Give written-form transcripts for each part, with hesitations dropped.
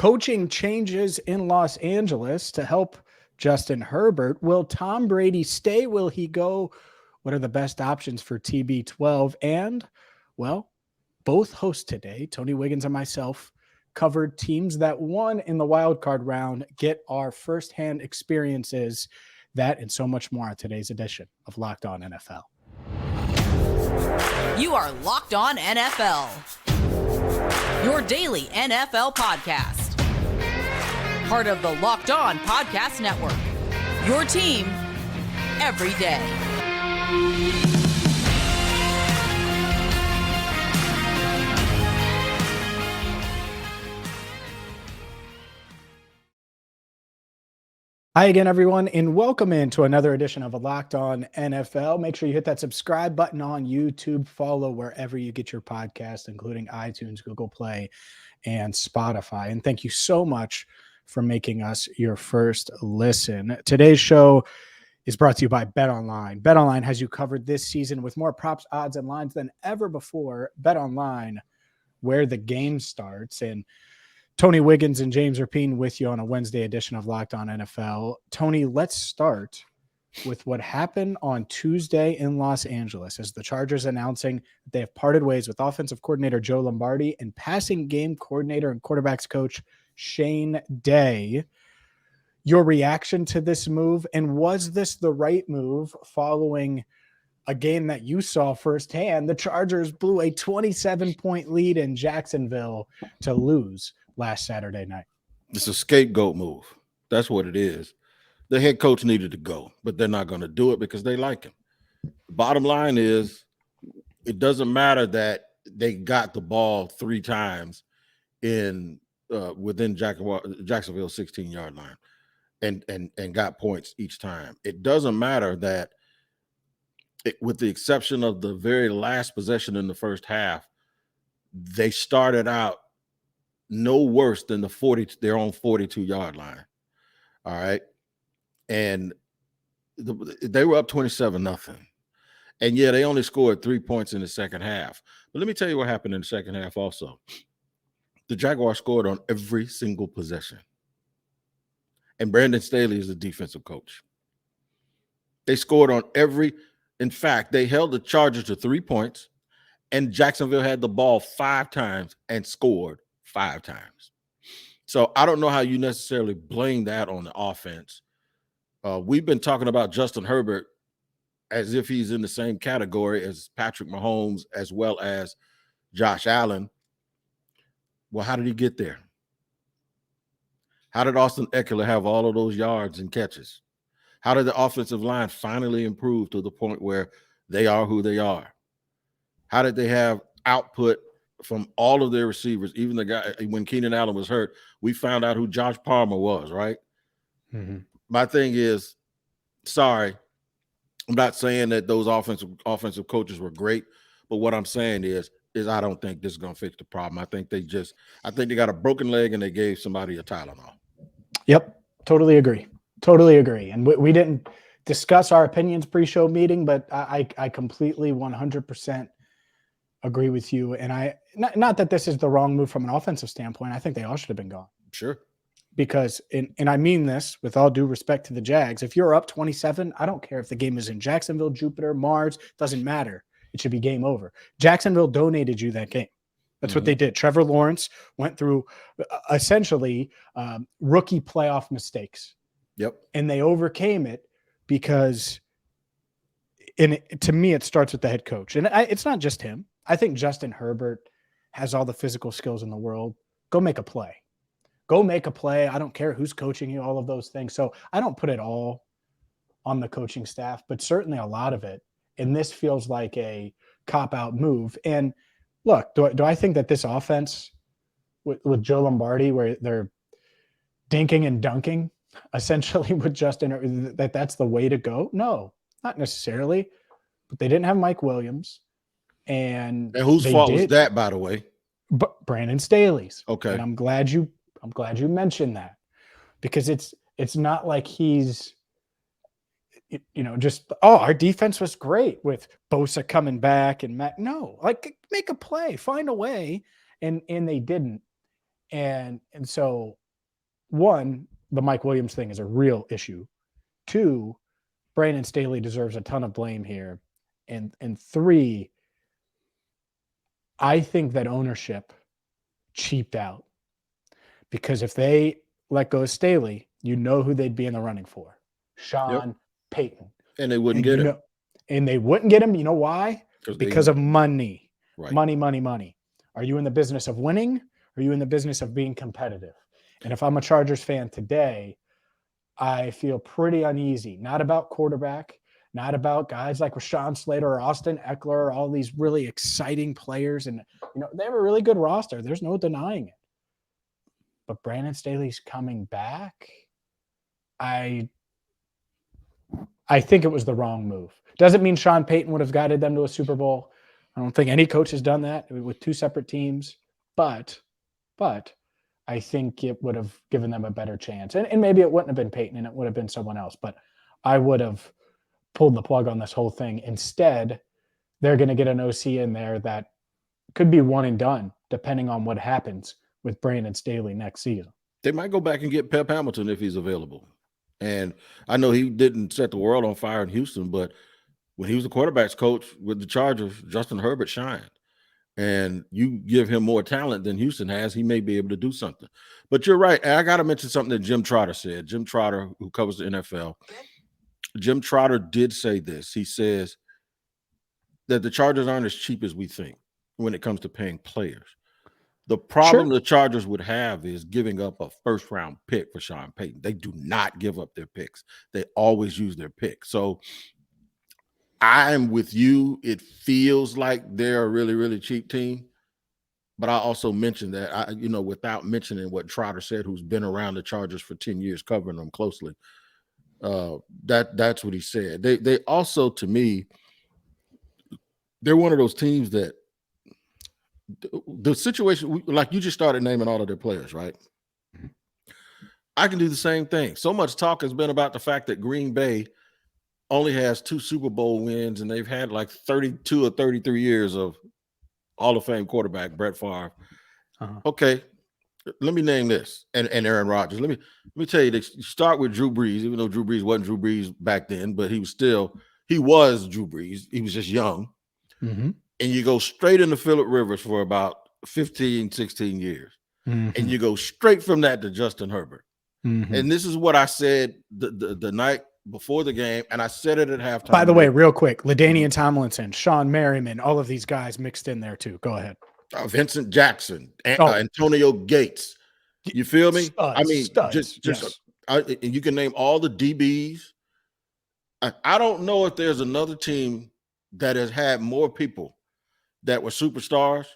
Coaching changes in Los Angeles to help Justin Herbert. Will Tom Brady stay? Will he go? What are the best options for TB12? And, well, both hosts today, Tony Wiggins and myself, covered teams that won in the wild card round, get our firsthand experiences, that and so much more on today's edition of Locked On NFL. You are Locked On NFL, your daily NFL podcast. Part of the Locked On Podcast Network, your team every day. Hi again, everyone, and welcome into another edition of a Locked On NFL. Make sure you hit that subscribe button on YouTube, follow wherever you get your podcast, including iTunes, Google Play, and Spotify. And thank you so much for making us your first listen. Today's show is brought to you by BetOnline. BetOnline has you covered this season with more props, odds, and lines than ever before. BetOnline, where the game starts. And Tony Wiggins and James Rapien with you on a Wednesday edition of Locked On NFL. Tony, let's start with what happened on Tuesday in Los Angeles as the Chargers announcing that they have parted ways with offensive coordinator Joe Lombardi and passing game coordinator and quarterbacks coach Shane Day. Your reaction to this move, and was this the right move following a game that you saw firsthand? The Chargers blew a 27-point lead in Jacksonville to lose last Saturday night. It's a scapegoat move. That's what it is. The head coach needed to go, but they're not going to do it because they like him. The bottom line is it doesn't matter that they got the ball 3 times in within Jacksonville 16-yard line and got points each time. It doesn't matter that with the exception of the very last possession in the first half, they started out no worse than their own 42-yard line. All right. And they were up 27-0. And yeah, they only scored 3 points in the second half. But let me tell you what happened in the second half also. The Jaguars scored on every single possession. And Brandon Staley is the defensive coach. They scored on in fact, they held the Chargers to 3 points, and Jacksonville had the ball 5 times and scored 5 times. So I don't know how you necessarily blame that on the offense. We've been talking about Justin Herbert as if he's in the same category as Patrick Mahomes as well as Josh Allen. Well, how did he get there? How did Austin Eckler have all of those yards and catches? How did the offensive line finally improve to the point where they are who they are? How did they have output from all of their receivers, even the guy when Keenan Allen was hurt? We found out who Josh Palmer was, right? Mm-hmm. My thing is, sorry, I'm not saying that those offensive coaches were great, but what I'm saying is I don't think this is going to fix the problem. I think they got a broken leg and they gave somebody a Tylenol. Yep, totally agree. And we didn't discuss our opinions pre-show meeting, but I completely 100% agree with you. And not that this is the wrong move from an offensive standpoint. I think they all should have been gone. Sure. Because, and I mean this with all due respect to the Jags, if you're up 27, I don't care if the game is in Jacksonville, Jupiter, Mars, doesn't matter. It should be game over. Jacksonville donated you that game. That's what they did. Trevor Lawrence went through essentially rookie playoff mistakes. Yep. And they overcame it because, to me, it starts with the head coach. And it's not just him. I think Justin Herbert has all the physical skills in the world. Go make a play. I don't care who's coaching you, all of those things. So I don't put it all on the coaching staff, but certainly a lot of it. And this feels like a cop-out move. And look, do I think that this offense with Joe Lombardi, where they're dinking and dunking essentially with Justin, that's the way to go? No, not necessarily. But they didn't have Mike Williams. And whose fault was that, by the way? But Brandon Staley's. Okay. And I'm glad you mentioned that, because it's not like he's just, our defense was great with Bosa coming back and Matt. No, like, make a play, find a way. And they didn't. And so, one, the Mike Williams thing is a real issue. Two, Brandon Staley deserves a ton of blame here. And three, I think that ownership cheaped out, because if they let go of Staley, you know who they'd be in the running for: Sean Payton. And they wouldn't And get him. And they wouldn't get him. You know why? Because of money. Right. Money. Are you in the business of winning? Or are you in the business of being competitive? And if I'm a Chargers fan today, I feel pretty uneasy. Not about quarterback, not about guys like Rashawn Slater or Austin Eckler, or all these really exciting players. And, they have a really good roster. There's no denying it. But Brandon Staley's coming back. I think it was the wrong move. Doesn't mean Sean Payton would have guided them to a Super Bowl. I don't think any coach has done that with two separate teams. But I think it would have given them a better chance. And maybe it wouldn't have been Payton and it would have been someone else. But I would have pulled the plug on this whole thing. Instead, they're going to get an OC in there that could be one and done, depending on what happens with Brandon Staley next season. They might go back and get Pep Hamilton if he's available. And I know he didn't set the world on fire in Houston, but when he was the quarterback's coach with the Chargers, Justin Herbert shined. And you give him more talent than Houston has, he may be able to do something. But you're right. And I got to mention something that Jim Trotter said. Jim Trotter, who covers the NFL, Jim Trotter did say this. He says that the Chargers aren't as cheap as we think when it comes to paying players. The problem the Chargers would have is giving up a first-round pick for Sean Payton. They do not give up their picks. They always use their pick. So I'm with you. It feels like they're a really, really cheap team. But I also mentioned that, without mentioning what Trotter said, who's been around the Chargers for 10 years, covering them closely, that's what he said. They also, to me, they're one of those teams that the situation, like you just started naming all of their players, right? I can do the same thing. So much talk has been about the fact that Green Bay only has 2 Super Bowl wins, and they've had like 32 or 33 years of Hall of Fame quarterback Brett Favre. Okay, let me name this, and Aaron Rodgers. Let me tell you this. You start with Drew Brees, even though Drew Brees wasn't Drew Brees back then, but he was Drew Brees. He was just young. Mm-hmm. And you go straight into Phillip Rivers for about 15, 16 years. Mm-hmm. And you go straight from that to Justin Herbert. Mm-hmm. And this is what I said the night before the game, and I said it at halftime. By the way, real quick, LaDainian Tomlinson, Sean Merriman, all of these guys mixed in there too. Go ahead. Vincent Jackson, Antonio Gates. You feel me? Studs, and you can name all the DBs. I don't know if there's another team that has had more people that were superstars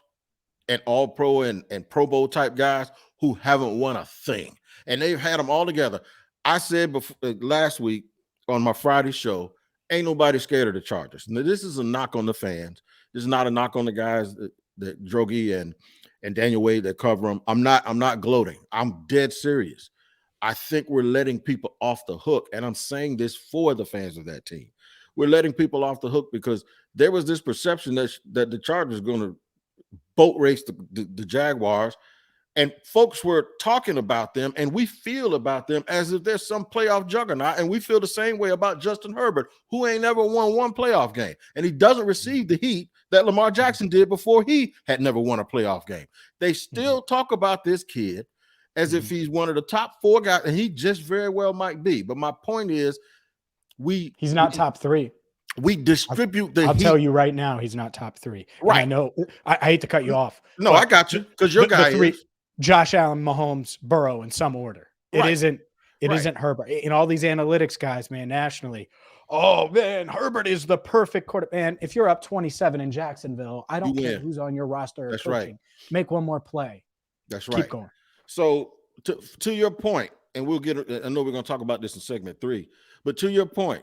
and all pro and Pro Bowl type guys who haven't won a thing. And they've had them all together. I said before, last week on my Friday show, ain't nobody scared of the Chargers. Now, this is a knock on the fans. This is not a knock on the guys that Drogi and Daniel Wade that cover them. I'm not gloating. I'm dead serious. I think we're letting people off the hook. And I'm saying this for the fans of that team. We're letting people off the hook because there was this perception that the Chargers are going to boat race the Jaguars, and folks were talking about them, and we feel about them as if there's some playoff juggernaut, and we feel the same way about Justin Herbert, who ain't never won one playoff game, and he doesn't receive the heat that Lamar Jackson did before he had never won a playoff game. They still talk about this kid as if he's one of the top 4 guys, and he just very well might be. But my point is, he's not top 3. We distribute the heat. I'll tell you right now, he's not top 3. Right. And I know I hate to cut you off. No, I got you, because your guy is Josh Allen, Mahomes, Burrow in some order. It isn't Herbert. And all these analytics guys, man, nationally. Oh man, Herbert is the perfect quarterback. Man, if you're up 27 in Jacksonville, I don't care who's on your roster. That's coaching. right. Make one more play. That's right. Keep going. So to your point, and we'll get. I know we're going to talk about this in segment 3, but to your point,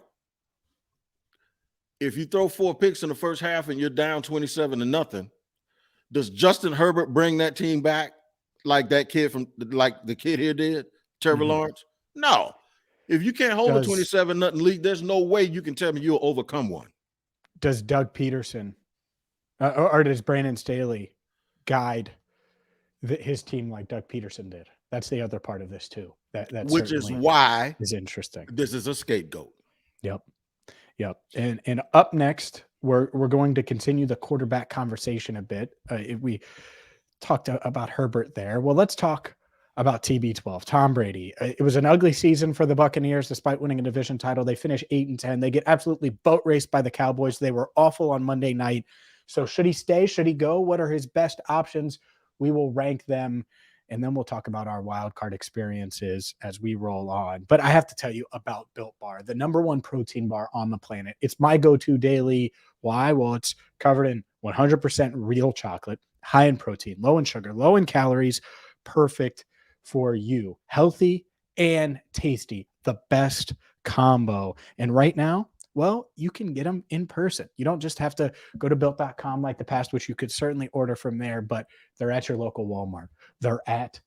if you throw 4 picks in the first half and you're down 27-0, does Justin Herbert bring that team back like that kid like the kid here did, Trevor Lawrence? No. If you can't hold a 27-0 lead, there's no way you can tell me you'll overcome one. Does Doug Peterson or does Brandon Staley guide his team like Doug Peterson did. That's the other part of this too. That which is why is interesting. This is a scapegoat. Yep. And up next, we're going to continue the quarterback conversation a bit. We talked about Herbert there. Well, let's talk about TB12, Tom Brady. It was an ugly season for the Buccaneers, despite winning a division title. They finish 8-10. They get absolutely boat raced by the Cowboys. They were awful on Monday night. So should he stay? Should he go? What are his best options? We will rank them, and then we'll talk about our wild card experiences as we roll on. But I have to tell you about Built Bar, the #1 protein bar on the planet. It's my go-to daily. Why? Well, it's covered in 100% real chocolate, high in protein, low in sugar, low in calories, perfect for you. Healthy and tasty, the best combo. And right now, well, you can get them in person. You don't just have to go to built.com like the past, which you could certainly order from there, but they're at your local Walmart. They're at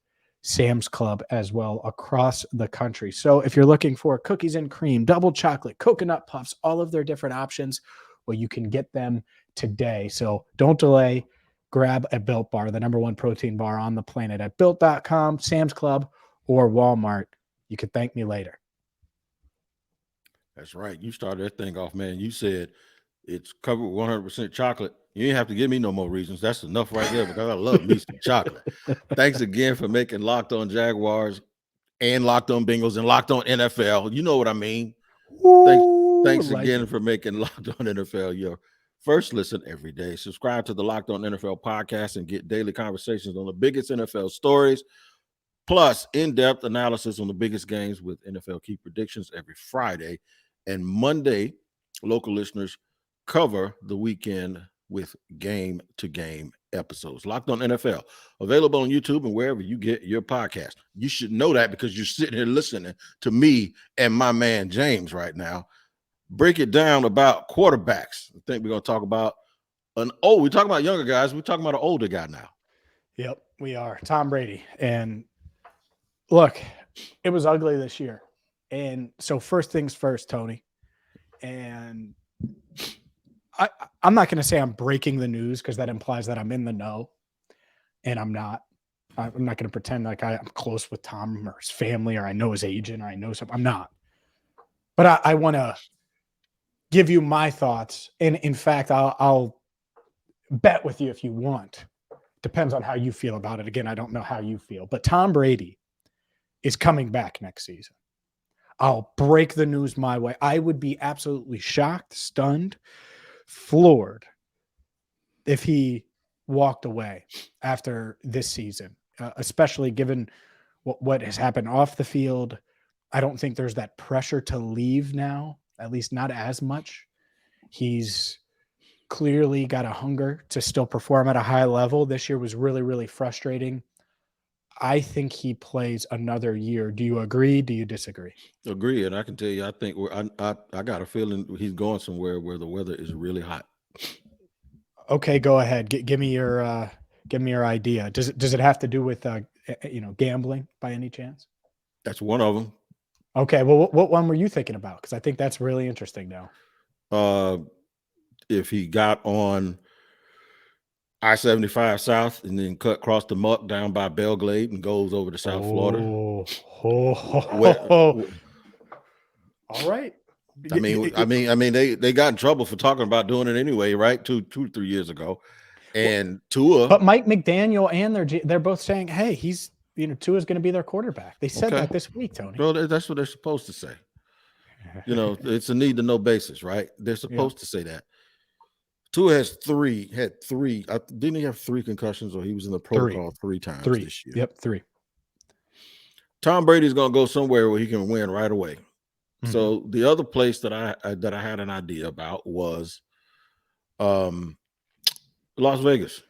Sam's Club as well across the country. So if you're looking for cookies and cream, double chocolate, coconut puffs, all of their different options, well, you can get them today. So don't delay. Grab a Built Bar, the #1 protein bar on the planet at built.com, Sam's Club, or Walmart. You can thank me later. That's right. You started that thing off, man. You said it's covered with 100% chocolate. You ain't have to give me no more reasons. That's enough right there because I love me some chocolate. Thanks again for making Locked On Jaguars and Locked On Bengals and Locked On NFL. You know what I mean? Thanks again for making Locked On NFL your first listen every day. Subscribe to the Locked On NFL podcast and get daily conversations on the biggest NFL stories, plus in-depth analysis on the biggest games with NFL key predictions every Friday. And Monday, local listeners cover the weekend with game-to-game episodes. Locked On NFL, available on YouTube and wherever you get your podcast. You should know that because you're sitting here listening to me and my man James right now break it down about quarterbacks. I think we're going to talk about we're talking about younger guys. We're talking about an older guy now. Yep, we are. Tom Brady. And look, it was ugly this year. And so first things first, Tony. And I'm not going to say I'm breaking the news because that implies that I'm in the know. And I'm not. I'm not going to pretend like I'm close with Tom or his family or I know his agent or I know something. I'm not. But I want to give you my thoughts. And in fact, I'll bet with you if you want. Depends on how you feel about it. Again, I don't know how you feel. But Tom Brady is coming back next season. I'll break the news my way. I would be absolutely shocked, stunned, floored if he walked away after this season, especially given what has happened off the field. I don't think there's that pressure to leave now, at least not as much. He's clearly got a hunger to still perform at a high level. This year was really, really frustrating. I think he plays another year. Do you agree? Do you disagree? Agree. And I can tell you, I think I got a feeling he's going somewhere where the weather is really hot. Okay, go ahead. Give me your idea. Does it have to do with gambling by any chance? That's one of them. Okay. Well, what one were you thinking about? Because I think that's really interesting now. If he got on I-75 South and then cut across the muck down by Belglade and goes over to South Florida. All right. I mean, they got in trouble for talking about doing it anyway, right? 2-3 years ago. And Tua. But Mike McDaniel and they're both saying, hey, Tua's going to be their quarterback. They said that this week, Tony. Well, that's what they're supposed to say. It's a need to know basis, right? They're supposed to say that. Tua had three. Didn't he have 3 concussions, or he was in the protocol 3 times this year? Yep, 3. Tom Brady's going to go somewhere where he can win right away. Mm-hmm. So the other place that I had an idea about was Las Vegas.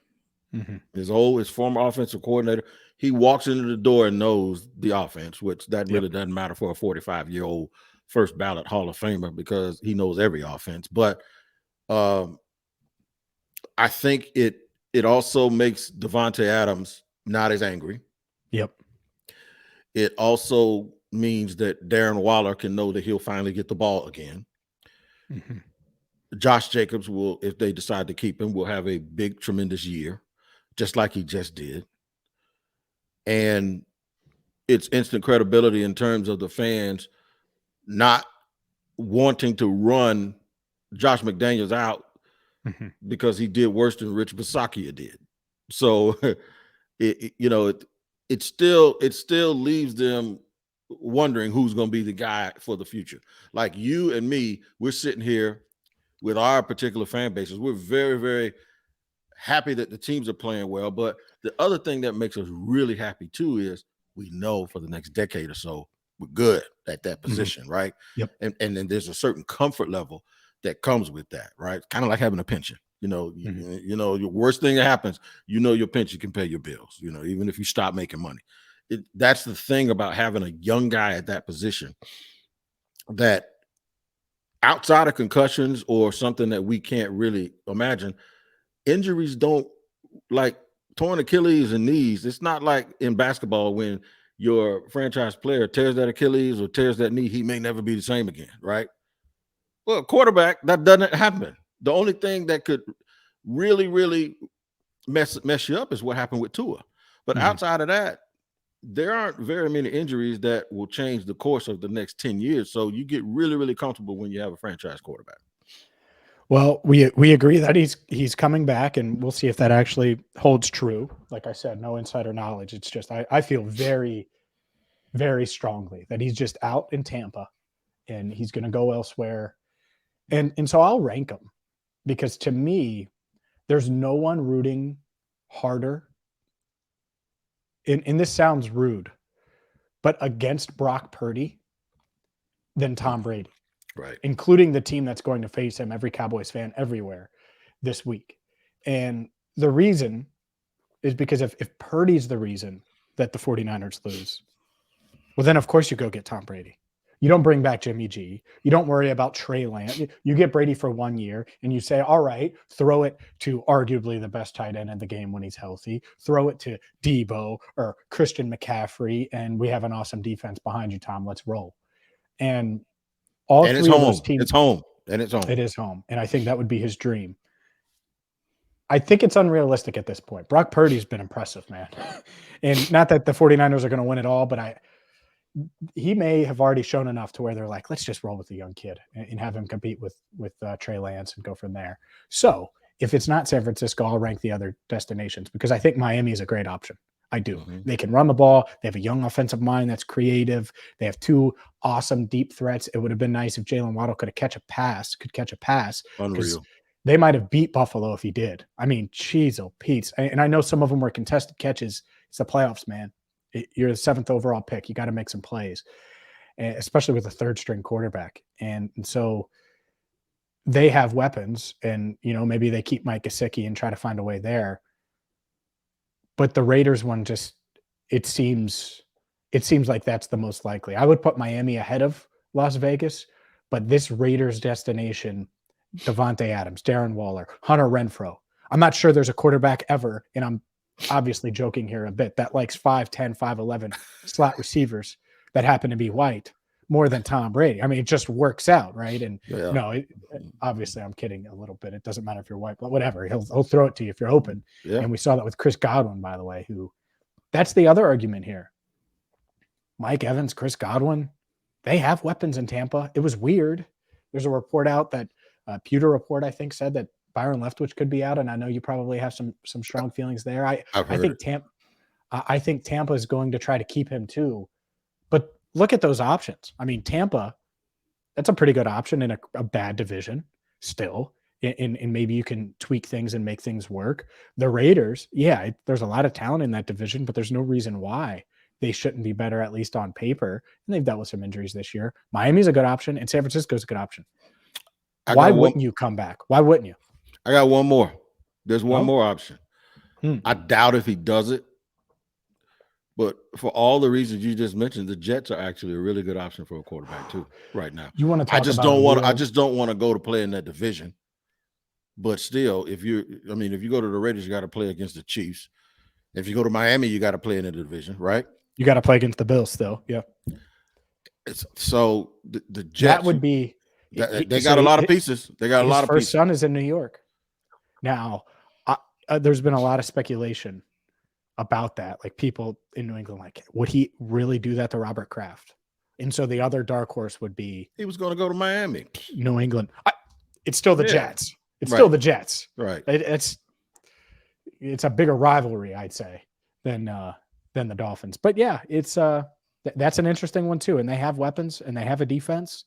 Mm-hmm. His former offensive coordinator. He walks into the door and knows the offense, which that really doesn't matter for a 45-year-old first ballot Hall of Famer because he knows every offense. But I think it also makes Devontae Adams not as angry. Yep. It also means that Darren Waller can know that he'll finally get the ball again. Mm-hmm. Josh Jacobs will, if they decide to keep him, will have a big, tremendous year, just like he just did. and it's instant credibility in terms of the fans not wanting to run Josh McDaniels out because he did worse than Rich Bisaccia did. So, it still leaves them wondering who's going to be the guy for the future. Like you and me, we're sitting here with our particular fan bases. We're very, very happy that the teams are playing well. But the other thing that makes us really happy too is we know for the next decade or so, we're good at that position, right? Yep. And then there's a certain comfort level that comes with that, right? Kind of like having a pension. Your worst thing that happens, your pension can pay your bills, even if you stop making money. That's the thing about having a young guy at that position, that outside of concussions or something that we can't really imagine, injuries don't, like torn Achilles and knees. It's not like in basketball when your franchise player tears that Achilles or tears that knee, he may never be the same again, right? Well, quarterback, that doesn't happen. The only thing that could really, really mess you up is what happened with Tua. But outside of that, there aren't very many injuries that will change the course of the next 10 years. So you get really, really comfortable when you have a franchise quarterback. Well, we agree that he's coming back, and we'll see if that actually holds true. Like I said, no insider knowledge. It's just I feel very, very strongly that he's just out in Tampa and he's going to go elsewhere. And so I'll rank him, because to me, there's no one rooting harder. And this sounds rude, but against Brock Purdy than Tom Brady. Right. Including the team that's going to face him, every Cowboys fan everywhere this week. And the reason is because if Purdy's the reason that the 49ers lose, well, then of course you go get Tom Brady. You don't bring back Jimmy G. You don't worry about Trey Lance. You get Brady for 1 year and you say, all right, throw it to arguably the best tight end in the game when he's healthy. Throw it to Debo or Christian McCaffrey, and we have an awesome defense behind you, Tom. Let's roll. And all and three of those teams. It's home. And it's home. It is home. And I think that would be his dream. I think it's unrealistic at this point. Brock Purdy's been impressive, man. And not that the 49ers are going to win it all, but he may have already shown enough to where they're like, let's just roll with the young kid and have him compete with Trey Lance and go from there. So if it's not San Francisco, I'll rank the other destinations, because I think Miami is a great option. I do. They can run the ball. They have a young offensive mind that's creative. They have two awesome deep threats. It would have been nice if Jalen Waddle could catch a pass. Unreal. They might have beat Buffalo if he did. I mean, jeez, oh, Pete. And I know some of them were contested catches. It's the playoffs, man. You're the 7th overall pick. You got to make some plays, especially with a third-string quarterback. And so they have weapons, and maybe they keep Mike Gesicki and try to find a way there. But the Raiders one it seems like that's the most likely. I would put Miami ahead of Las Vegas, but this Raiders destination, Devontae Adams, Darren Waller, Hunter Renfrow. I'm not sure there's a quarterback ever, and I'm obviously joking here a bit, that likes 5'10", 5'11" slot receivers that happen to be white more than Tom Brady. I mean, it just works out, right? And obviously I'm kidding a little bit. It doesn't matter if you're white, but whatever. He'll throw it to you if you're open. Yeah. And we saw that with Chris Godwin, by the way, that's the other argument here. Mike Evans, Chris Godwin, they have weapons in Tampa. It was weird. There's a report out that Pewter report, I think, said that Byron Leftwich could be out. And I know you probably have some strong feelings there. I think Tampa is going to try to keep him too, but look at those options. I mean, Tampa, that's a pretty good option in a bad division still. And maybe you can tweak things and make things work. The Raiders, there's a lot of talent in that division, but there's no reason why they shouldn't be better, at least on paper. And they've dealt with some injuries this year. Miami's a good option, and San Francisco's a good option. Why wouldn't you come back? Why wouldn't you? I got one more. There's one more option. I doubt if he does it. But for all the reasons you just mentioned, the Jets are actually a really good option for a quarterback too right now. You want to talk I just don't want to go to play in that division. But still, if you go to the Raiders, you got to play against the Chiefs. If you go to Miami, you got to play in the division, right? You got to play against the Bills still. Yeah. So the Jets, that would be. They got a lot of pieces. They got a lot of pieces. His first son is in New York. Now, there's been a lot of speculation about that. Like people in New England, like, would he really do that to Robert Kraft? And so the other dark horse would be He was going to go to Miami. New England. It's still the Jets. It's Right. still the Jets. Right. It's a bigger rivalry, I'd say, than the Dolphins. But yeah, it's that's an interesting one too. And they have weapons and they have a defense,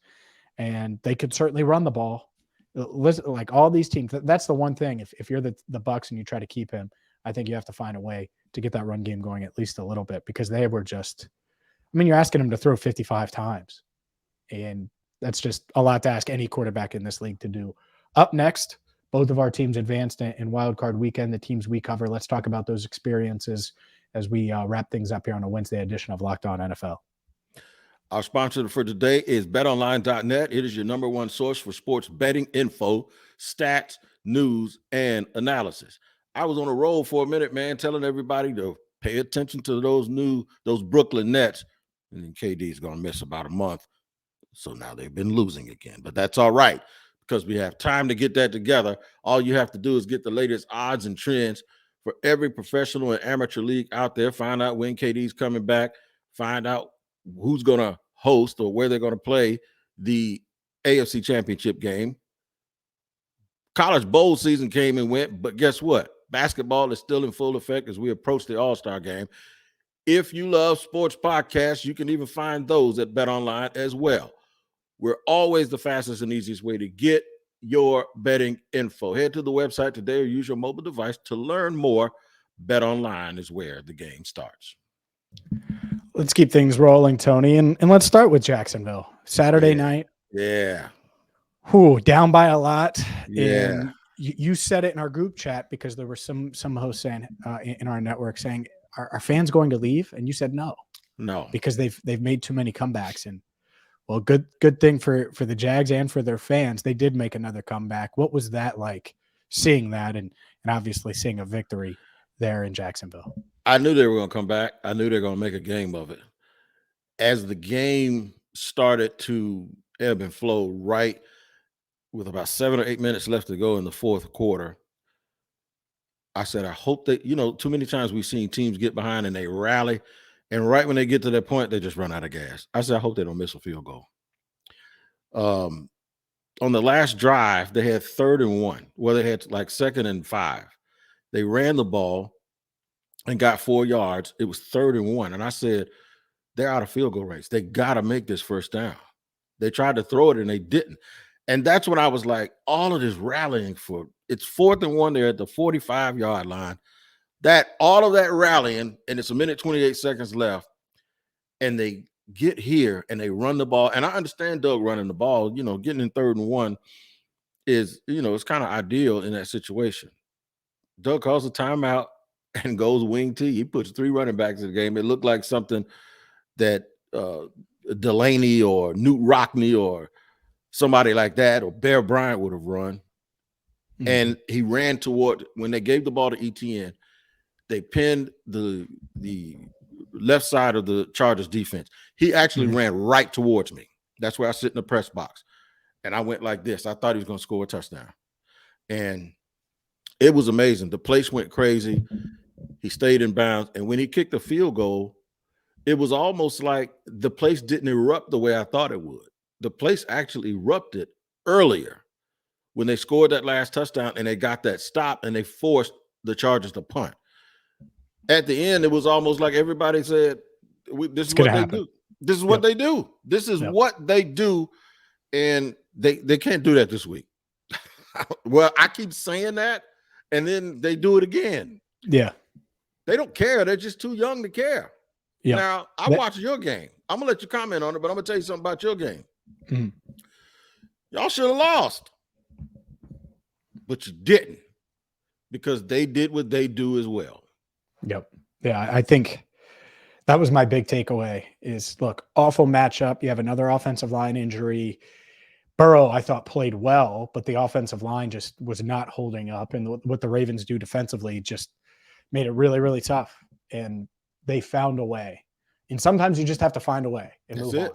and they could certainly run the ball. Like all these teams, that's the one thing. If you're the Bucks and you try to keep him, I think you have to find a way to get that run game going at least a little bit, because they were just, I mean, you're asking him to throw 55 times, and that's just a lot to ask any quarterback in this league to do. Up next, both of our teams advanced in Wild Card Weekend, the teams we cover. Let's talk about those experiences as we wrap things up here on a Wednesday edition of Locked On NFL. Our sponsor for today is betonline.net. It is your number one source for sports betting info, stats, news, and analysis. I was on a roll for a minute, man, telling everybody to pay attention to those Brooklyn Nets. And then KD is going to miss about a month. So now they've been losing again. But that's all right, because we have time to get that together. All you have to do is get the latest odds and trends for every professional and amateur league out there. Find out when KD's coming back. Find out who's going to host or where they're going to play the AFC Championship game. College bowl season came and went, but guess what? Basketball is still in full effect as we approach the All-Star game. If you love sports podcasts, you can even find those at BetOnline as well. We're always the fastest and easiest way to get your betting info. Head to the website today or use your mobile device to learn more. BetOnline is where the game starts. Let's keep things rolling, Tony, and let's start with Jacksonville. Saturday night. Yeah. Down by a lot. Yeah. And you said it in our group chat, because there were some hosts saying in our network saying, are fans going to leave? And you said no, because they've made too many comebacks. And well, good thing for the Jags and for their fans, they did make another comeback. What was that like, seeing that and obviously seeing a victory there in Jacksonville? I knew they were going to come back. I knew they were going to make a game of it. As the game started to ebb and flow, right with about 7 or 8 minutes left to go in the fourth quarter, I said, I hope that, too many times we've seen teams get behind and they rally, and right when they get to that point, they just run out of gas. I said, I hope they don't miss a field goal. On the last drive, they had 3rd and 1. Well, they had like 2nd and 5. They ran the ball and got 4 yards. It was 3rd and 1. And I said, they're out of field goal range. They got to make this first down. They tried to throw it and they didn't. And that's when I was like, all of this rallying for it's 4th and 1. They're at the 45-yard line. All of that rallying, and it's 1 minute 28 seconds left. And they get here and they run the ball. And I understand Doug running the ball, getting in 3rd and 1 is, it's kind of ideal in that situation. Doug calls a timeout and goes wing T. He puts 3 running backs in the game. It looked like something that Delaney or Newt Rockney or somebody like that or Bear Bryant would have run. Mm-hmm. And he ran toward, when they gave the ball to ETN, they pinned the left side of the Chargers defense. He actually ran right towards me. That's where I sit in the press box. And I went like this. I thought he was going to score a touchdown. And it was amazing. The place went crazy. He stayed in bounds. And when he kicked the field goal, it was almost like the place didn't erupt the way I thought it would. The place actually erupted earlier when they scored that last touchdown and they got that stop and they forced the Chargers to punt. At the end, it was almost like everybody said, this is what they do. This is what they do. This is what they do. And they can't do that this week. Well, I keep saying that, and then they do it again. Yeah. They don't care. They're just too young to care. Yeah. Now, I watched your game. I'm going to let you comment on it, but I'm going to tell you something about your game. Mm-hmm. Y'all should have lost. But you didn't, because they did what they do as well. Yep. Yeah, I think that was my big takeaway is, look, awful matchup. You have another offensive line injury. Burrow, I thought, played well, but the offensive line just was not holding up. And what the Ravens do defensively just made it really, really tough. And they found a way. And sometimes you just have to find a way and move on.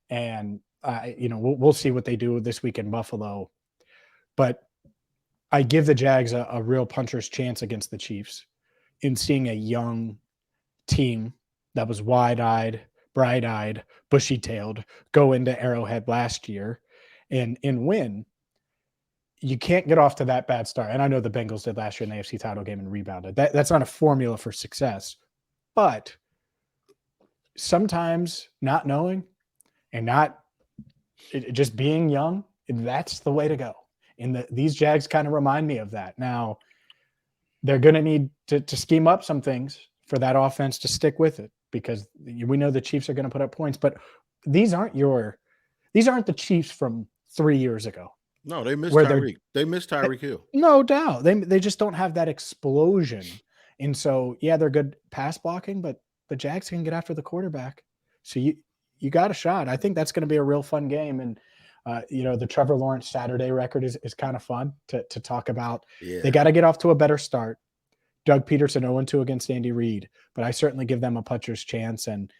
And, we'll see what they do this week in Buffalo. But I give the Jags a real puncher's chance against the Chiefs. in seeing a young team that was wide-eyed, bright-eyed, bushy-tailed go into Arrowhead last year and win. You can't get off to that bad start. And I know the Bengals did last year in the AFC title game and rebounded. That's not a formula for success. But sometimes not knowing and not just being young, that's the way to go. And these Jags kind of remind me of that. Now, they're going to need to scheme up some things for that offense to stick with it, because we know the Chiefs are going to put up points. But these aren't the Chiefs from 3 years ago. No, they missed Tyreek. They missed Tyreek Hill. No doubt. They just don't have that explosion. And so, yeah, they're good pass blocking, but the Jags can get after the quarterback. So you got a shot. I think that's going to be a real fun game. And, the Trevor Lawrence Saturday record is kind of fun to talk about. Yeah. They got to get off to a better start. Doug Peterson 0-2 against Andy Reid, but I certainly give them a puncher's chance. And,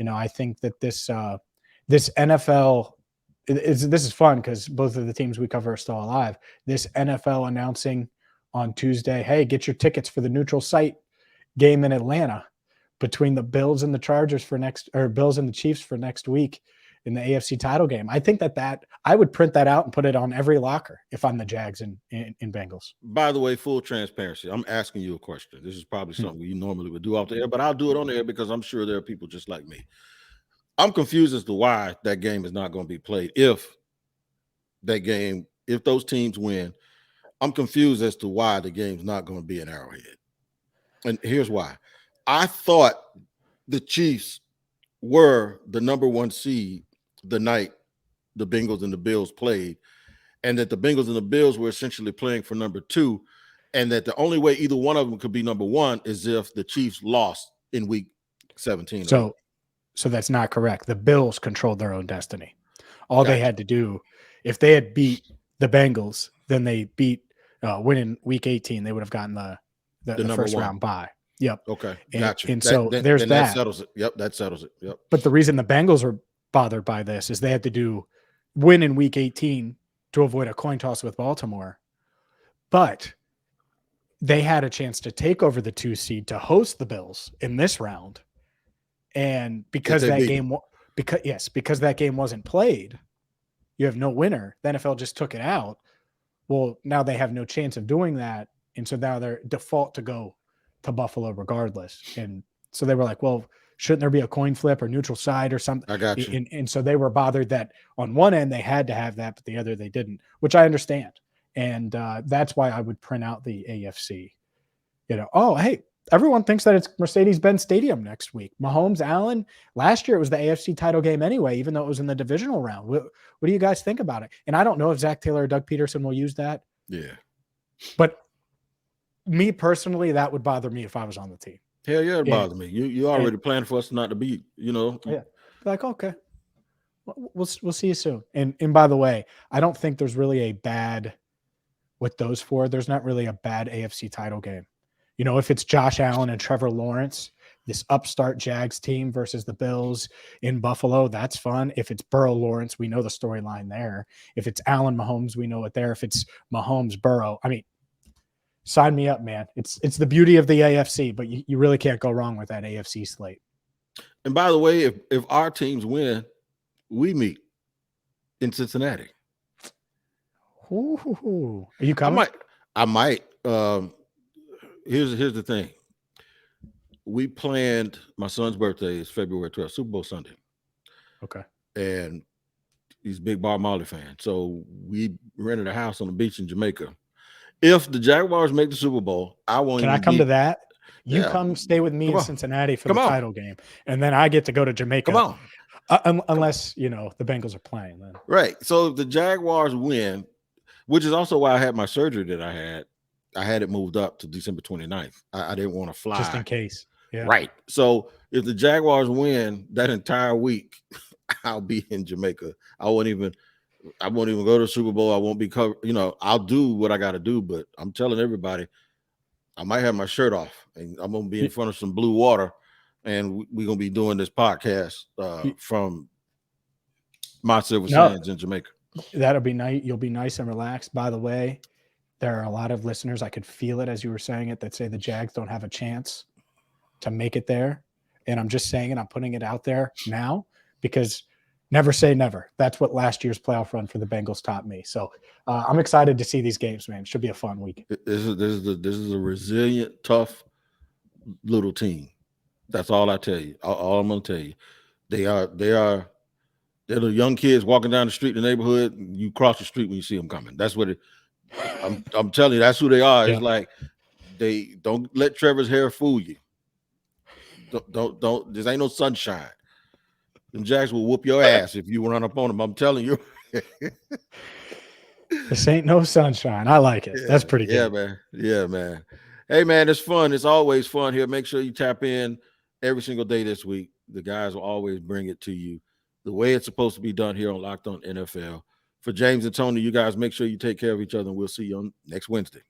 I think that this NFL – this is fun because both of the teams we cover are still alive. This NFL announcing on Tuesday, hey, get your tickets for the neutral site game in Atlanta between the Bills and the Chargers Bills and the Chiefs for next week in the AFC title game. I think that I would print that out and put it on every locker if I'm the Jags in Bengals. By the way, full transparency, I'm asking you a question. This is probably something you normally would do off the air, but I'll do it on the air because I'm sure there are people just like me. I'm confused as to why that game is not going to be played. If those teams win, I'm confused as to why the game's not going to be in Arrowhead. And here's why. I thought the Chiefs were the number one seed the night the Bengals and the Bills played, and that the Bengals and the Bills were essentially playing for number two, and that the only way either one of them could be number one is if the Chiefs lost in week 17. So that's not correct. The Bills controlled their own destiny. All they had to do, if they had beat the Bengals, then they winning week 18, they would have gotten the first round bye. Yep. Okay. Gotcha. And that settles it. Yep. That settles it. Yep. But the reason the Bengals are bothered by this is they had to win in week 18 to avoid a coin toss with Baltimore. But they had a chance to take over the 2 seed to host the Bills in this round. And because that game wasn't played, you have no winner. The NFL just took it out. Well, now they have no chance of doing that. And so now they're default to go to Buffalo regardless. And so they were like, well, shouldn't there be a coin flip or neutral side or something? I got you. And so they were bothered that on one end they had to have that, but the other they didn't, which I understand. And that's why I would print out the AFC. Hey, everyone thinks that it's Mercedes-Benz Stadium next week. Mahomes, Allen. Last year it was the AFC title game anyway, even though it was in the divisional round. What do you guys think about it? And I don't know if Zach Taylor or Doug Peterson will use that. Yeah. But me personally, that would bother me if I was on the team. Hell yeah, it bothers me. You already planned for us not to be, Yeah. Like, okay. We'll see you soon. And by the way, I don't think there's really a bad with those four. There's not really a bad AFC title game. If it's Josh Allen and Trevor Lawrence, this upstart Jags team versus the Bills in Buffalo, that's fun. If it's Burrow Lawrence, we know the storyline there. If it's Allen Mahomes, we know it there. If it's Mahomes Burrow, sign me up, man. It's the beauty of the AFC, but you really can't go wrong with that AFC slate. And by the way, if our teams win, we meet in Cincinnati. Ooh. Are you coming? I might. Here's the thing. We planned, my son's birthday is February 12th, Super Bowl Sunday. Okay. And he's a big Bob Marley fan. So we rented a house on the beach in Jamaica. If the Jaguars make the Super Bowl, I want. Can I come to that? You come stay with me in Cincinnati for the title game, and then I get to go to Jamaica. Come on. Unless the Bengals are playing then. Right. So if the Jaguars win, which is also why I had my surgery that I had it moved up to December 29th. I didn't want to fly. Just in case. Yeah. Right. So if the Jaguars win that entire week, I'll be in Jamaica. I won't even go to the Super Bowl. I won't be covered. I'll do what I got to do, but I'm telling everybody, I might have my shirt off and I'm going to be in front of some blue water, and we're going to be doing this podcast from my Silver Sands in Jamaica. That'll be nice. You'll be nice and relaxed. By the way, there are a lot of listeners, I could feel it as you were saying it, that say the Jags don't have a chance to make it there. And I'm just saying it, I'm putting it out there now because never say never. That's what last year's playoff run for the Bengals taught me. So I'm excited to see these games, man. It should be a fun week. This is a resilient, tough little team. That's all I tell you. All I'm going to tell you. They're the young kids walking down the street in the neighborhood. And you cross the street when you see them coming. That's what I'm telling you. That's who they are. Yeah. It's like they don't let Trevor's hair fool you. Don't. This ain't no sunshine. Them Jags will whoop your ass if you run up on them. I'm telling you. This ain't no sunshine. I like it. That's pretty good. Yeah, man. Yeah, man. Hey, man, it's fun. It's always fun here. Make sure you tap in every single day this week. The guys will always bring it to you the way it's supposed to be done here on Locked On NFL. For James and Tony, you guys make sure you take care of each other, and we'll see you on next Wednesday.